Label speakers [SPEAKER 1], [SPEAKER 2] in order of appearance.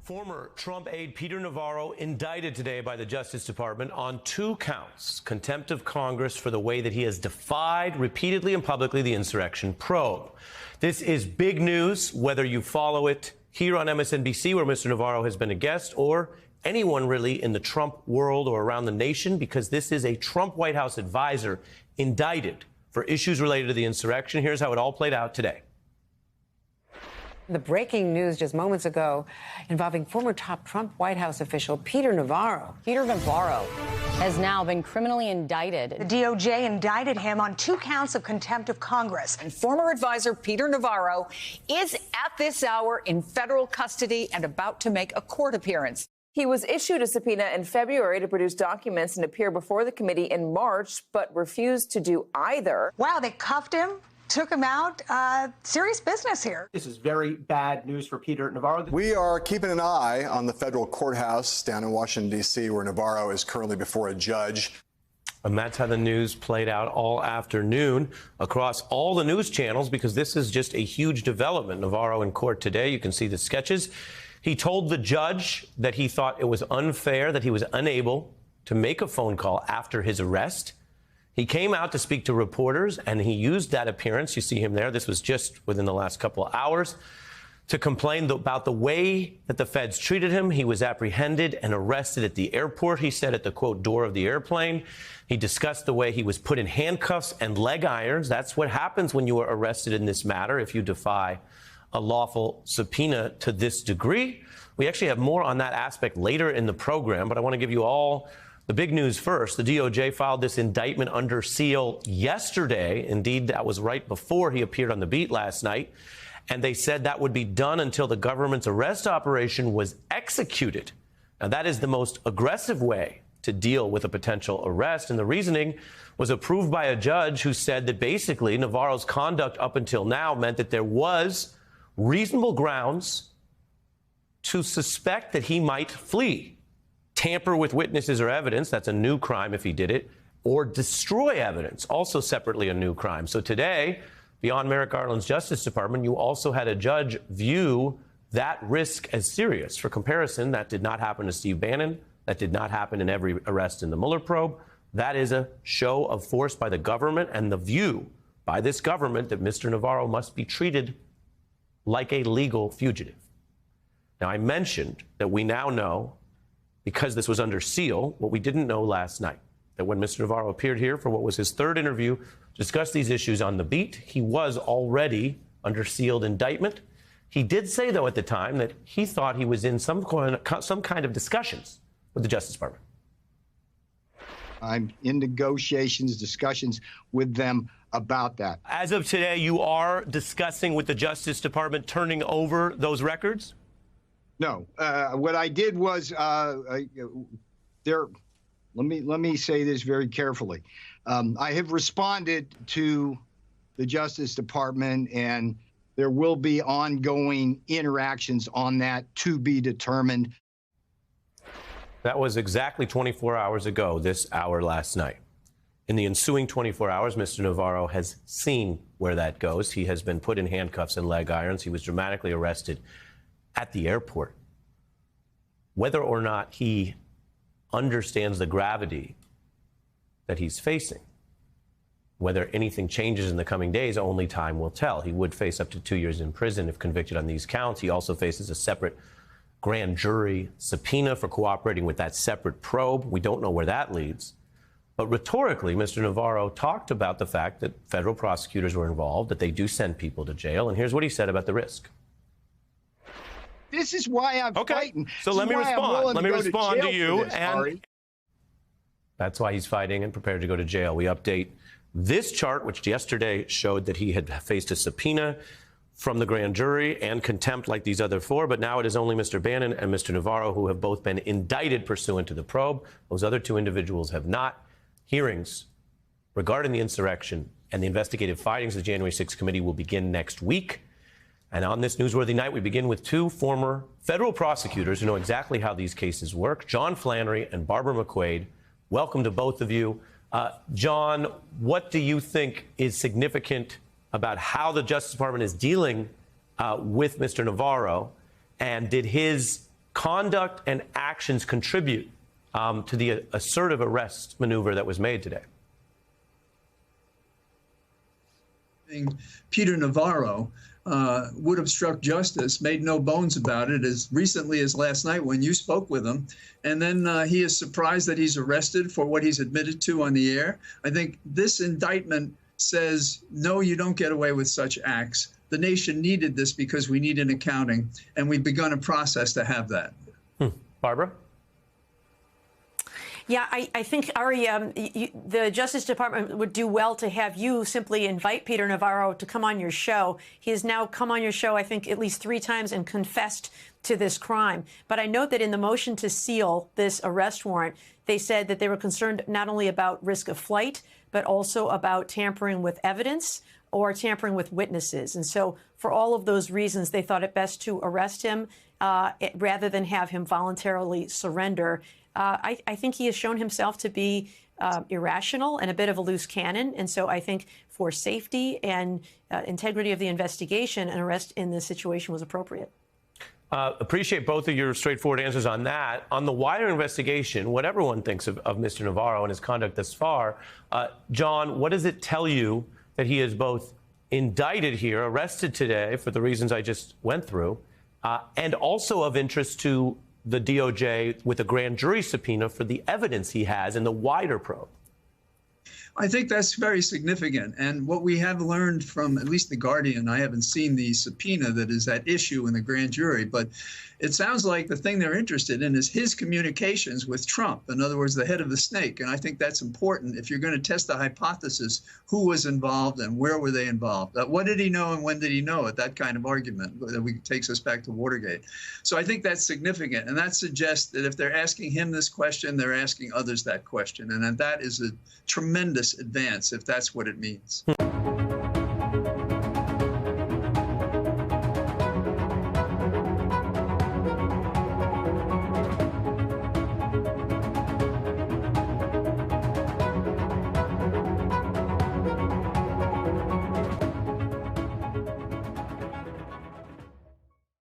[SPEAKER 1] Former Trump aide Peter Navarro indicted today by the Justice Department on 2 counts: contempt of Congress for the way that he has defied repeatedly and publicly the insurrection probe. This is big news, whether you follow it here on MSNBC, where Mr. Navarro has been a guest, or anyone really in the Trump world or around the nation, because this is a Trump White House advisor indicted for issues related to the insurrection. Here's how it all played out today.
[SPEAKER 2] The breaking news just moments ago involving former top Trump White House official Peter Navarro.
[SPEAKER 3] Peter Navarro has now been criminally indicted.
[SPEAKER 4] The DOJ indicted him on 2 counts of contempt of Congress.
[SPEAKER 5] And former advisor Peter Navarro is at this hour in federal custody and about to make a court appearance.
[SPEAKER 6] He was issued a subpoena in February to produce documents and appear before the committee in March, but refused to do either.
[SPEAKER 4] Wow, they cuffed him, took him out. Serious business here.
[SPEAKER 7] This is very bad news for Peter Navarro.
[SPEAKER 8] We are keeping an eye on the federal courthouse down in Washington, D.C., where Navarro is currently before a judge.
[SPEAKER 1] And that's how the news played out all afternoon across all the news channels, because this is just a huge development. Navarro in court today. You can see the sketches. He told the judge that he thought it was unfair that he was unable to make a phone call after his arrest. He came out to speak to reporters, and he used that appearance. You see him there. This was just within the last couple of hours, to complain about the way that the feds treated him. He was apprehended and arrested at the airport, he said, at the, quote, door of the airplane. He discussed the way he was put in handcuffs and leg irons. That's what happens when you are arrested in this matter, if you defy a lawful subpoena to this degree. We actually have more on that aspect later in the program, but I want to give you all the big news first. The DOJ filed this indictment under seal yesterday. Indeed, that was right before he appeared on the beat last night. And they said that would be done until the government's arrest operation was executed. Now, that is the most aggressive way to deal with a potential arrest. And the reasoning was approved by a judge who said that basically Navarro's conduct up until now meant that there was reasonable grounds to suspect that he might flee, tamper with witnesses or evidence, that's a new crime if he did it, or destroy evidence, also separately a new crime. So today, beyond Merrick Garland's Justice Department, you also had a judge view that risk as serious. For comparison, that did not happen to Steve Bannon. That did not happen in every arrest in the Mueller probe. That is a show of force by the government and the view by this government that Mr. Navarro must be treated like a legal fugitive. Now, I mentioned that we now know, because this was under seal, what we didn't know last night, that when Mr. Navarro appeared here for what was his 3rd interview to discuss these issues on the beat, he was already under sealed indictment. He did say, though, at the time that he thought he was in some kind of discussions with the Justice Department.
[SPEAKER 9] I'm in negotiations, discussions with them about that.
[SPEAKER 1] As of today, you are discussing with the Justice Department turning over those records?
[SPEAKER 9] No. What I did was, let me say this very carefully. I have responded to the Justice Department, and there will be ongoing interactions on that to be determined.
[SPEAKER 1] That was exactly 24 hours ago, this hour last night. In the ensuing 24 hours, Mr. Navarro has seen where that goes. He has been put in handcuffs and leg irons. He was dramatically arrested at the airport. Whether or not he understands the gravity that he's facing, whether anything changes in the coming days, only time will tell. He would face up to 2 years in prison if convicted on these counts. He also faces a separate grand jury subpoena for cooperating with that separate probe. We don't know where that leads. But rhetorically, Mr. Navarro talked about the fact that federal prosecutors were involved, that they do send people to jail. And here's what he said about the risk.
[SPEAKER 9] This is why I'm fighting.
[SPEAKER 1] So let me respond. Let me respond to you. And that's why he's fighting and prepared to go to jail. We update this chart, which yesterday showed that he had faced a subpoena from the grand jury and contempt like these other 4. But now it is only Mr. Bannon and Mr. Navarro who have both been indicted pursuant to the probe. Those other 2 individuals have not. Hearings regarding the insurrection and the investigative findings of the January 6th committee will begin next week. And on this newsworthy night, we begin with 2 former federal prosecutors who know exactly how these cases work, John Flannery and Barbara McQuade. Welcome to both of you. John, what do you think is significant about how the Justice Department is dealing with Mr. Navarro? And did his conduct and actions contribute to the assertive arrest maneuver that was made today?
[SPEAKER 10] Peter Navarro would obstruct justice, made no bones about it, as recently as last night when you spoke with him. And then he is surprised that he's arrested for what he's admitted to on the air. I think this indictment says, no, you don't get away with such acts. The nation needed this because we need an accounting, and we've begun a process to have that.
[SPEAKER 1] Barbara?
[SPEAKER 11] Yeah, I think, Ari, the Justice Department would do well to have you simply invite Peter Navarro to come on your show. He has now come on your show, I think, at least 3 times and confessed to this crime. But I note that in the motion to seal this arrest warrant, they said that they were concerned not only about risk of flight, but also about tampering with evidence or tampering with witnesses. And so for all of those reasons, they thought it best to arrest him rather than have him voluntarily surrender. I think he has shown himself to be irrational and a bit of a loose cannon. And so I think for safety and integrity of the investigation, an arrest in this situation was appropriate.
[SPEAKER 1] Appreciate both of your straightforward answers on that. On the wider investigation, what everyone thinks of Mr. Navarro and his conduct thus far, John, what does it tell you that he is both indicted here, arrested today for the reasons I just went through, and also of interest to the DOJ with a grand jury subpoena for the evidence he has in the wider probe?
[SPEAKER 10] I think that's very significant. And what we have learned from at least The Guardian, I haven't seen the subpoena that is at issue in the grand jury, but it sounds like the thing they're interested in is his communications with Trump, in other words, the head of the snake. And I think that's important if you're going to test the hypothesis, who was involved and where were they involved? What did he know and when did he know it? That kind of argument that takes us back to Watergate. So I think that's significant. And that suggests that if they're asking him this question, they're asking others that question. And that is a tremendous advance if that's what it means.